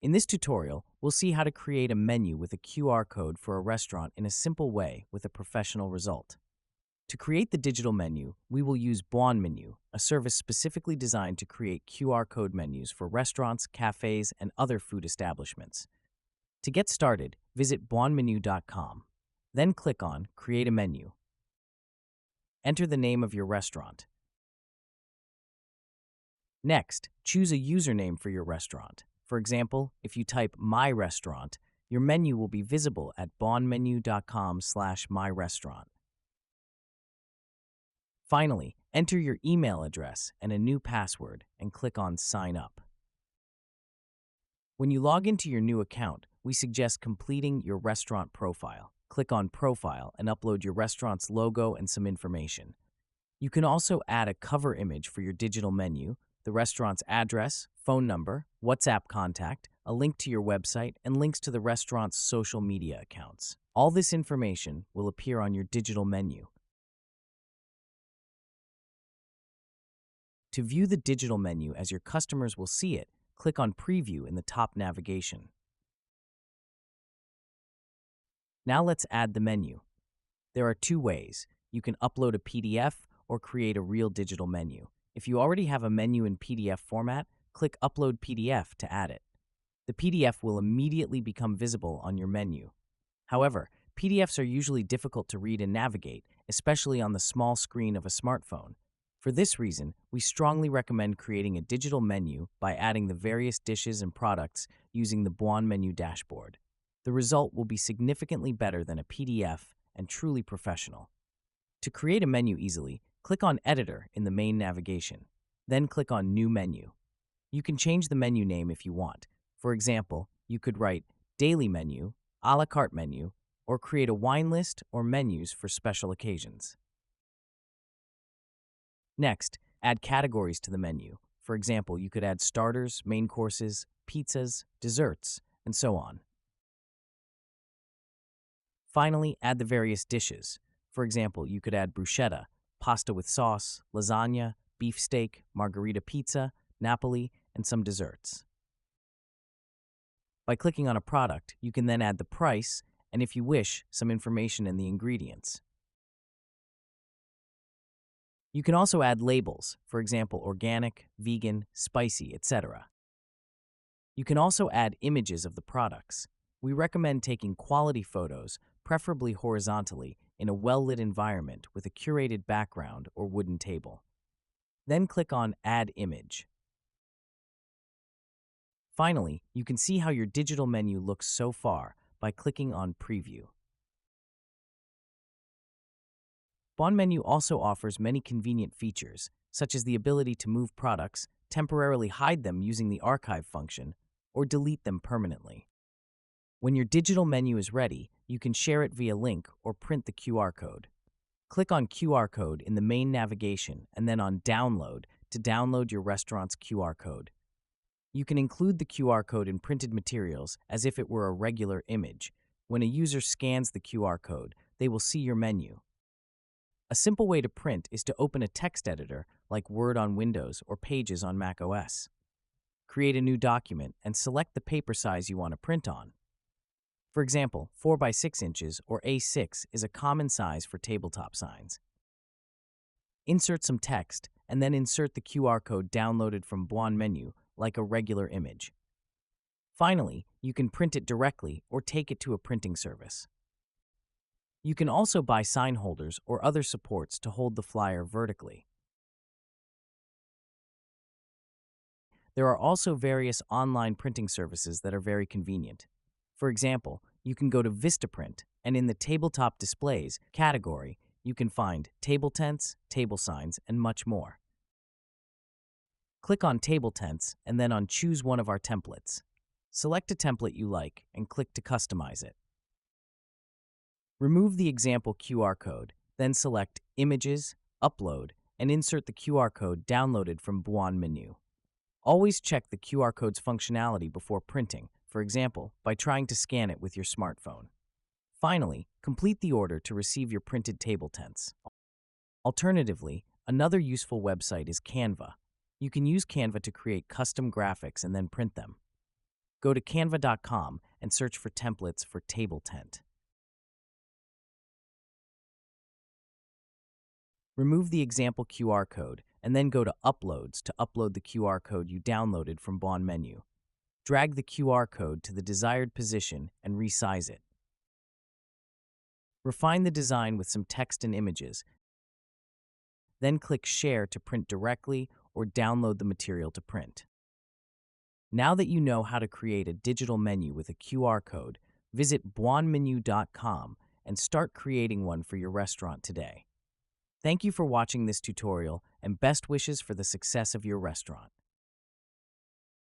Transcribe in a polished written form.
In this tutorial, we'll see how to create a menu with a QR code for a restaurant in a simple way with a professional result. To create the digital menu, we will use Buon Menu, a service specifically designed to create QR code menus for restaurants, cafes, and other food establishments. To get started, visit buonmenu.com. Then click on Create a Menu. Enter the name of your restaurant. Next, choose a username for your restaurant. For example, if you type My Restaurant, your menu will be visible at buonmenu.com/myrestaurant. Finally, enter your email address and a new password and click on Sign Up. When you log into your new account, we suggest completing your restaurant profile. Click on Profile and upload your restaurant's logo and some information. You can also add a cover image for your digital menu, the restaurant's address, phone number, WhatsApp contact, a link to your website, and links to the restaurant's social media accounts. All this information will appear on your digital menu. To view the digital menu as your customers will see it, click on Preview in the top navigation. Now let's add the menu. There are two ways. You can upload a PDF or create a real digital menu. If you already have a menu in PDF format, click Upload PDF to add it. The PDF will immediately become visible on your menu. However, PDFs are usually difficult to read and navigate, especially on the small screen of a smartphone. For this reason, we strongly recommend creating a digital menu by adding the various dishes and products using the Buon Menu dashboard. The result will be significantly better than a PDF and truly professional. To create a menu easily, click on Editor in the main navigation. Then click on New Menu. You can change the menu name if you want. For example, you could write Daily Menu, a la carte menu, or create a wine list or menus for special occasions. Next, add categories to the menu. For example, you could add starters, main courses, pizzas, desserts, and so on. Finally, add the various dishes. For example, you could add bruschetta, pasta with sauce, lasagna, beefsteak, margherita pizza, Napoli, and some desserts. By clicking on a product, you can then add the price and, if you wish, some information in the ingredients. You can also add labels, for example, organic, vegan, spicy, etc. You can also add images of the products. We recommend taking quality photos, preferably horizontally, in a well-lit environment with a curated background or wooden table. Then click on Add Image. Finally, you can see how your digital menu looks so far by clicking on Preview. Buon Menu also offers many convenient features, such as the ability to move products, temporarily hide them using the archive function, or delete them permanently. When your digital menu is ready, you can share it via link or print the QR code. Click on QR code in the main navigation and then on Download to download your restaurant's QR code. You can include the QR code in printed materials as if it were a regular image. When a user scans the QR code, they will see your menu. A simple way to print is to open a text editor like Word on Windows or Pages on macOS. Create a new document and select the paper size you want to print on. For example, 4 by 6 inches or A6 is a common size for tabletop signs. Insert some text and then insert the QR code downloaded from Buon Menu like a regular image. Finally, you can print it directly or take it to a printing service. You can also buy sign holders or other supports to hold the flyer vertically. There are also various online printing services that are very convenient. For example, you can go to Vistaprint, and in the Tabletop Displays category, you can find table tents, table signs, and much more. Click on Table Tents and then on Choose one of our templates. Select a template you like and click to customize it. Remove the example QR code, then select Images, Upload, and insert the QR code downloaded from Buon Menu. Always check the QR code's functionality before printing, for example, by trying to scan it with your smartphone. Finally, complete the order to receive your printed table tents. Alternatively, another useful website is Canva. You can use Canva to create custom graphics and then print them. Go to canva.com and search for templates for table tent. Remove the example QR code and then go to Uploads to upload the QR code you downloaded from Bond menu. Drag the QR code to the desired position and resize it. Refine the design with some text and images. Then click Share to print directly or download the material to print. Now that you know how to create a digital menu with a QR code, visit buonmenu.com and start creating one for your restaurant today. Thank you for watching this tutorial and best wishes for the success of your restaurant.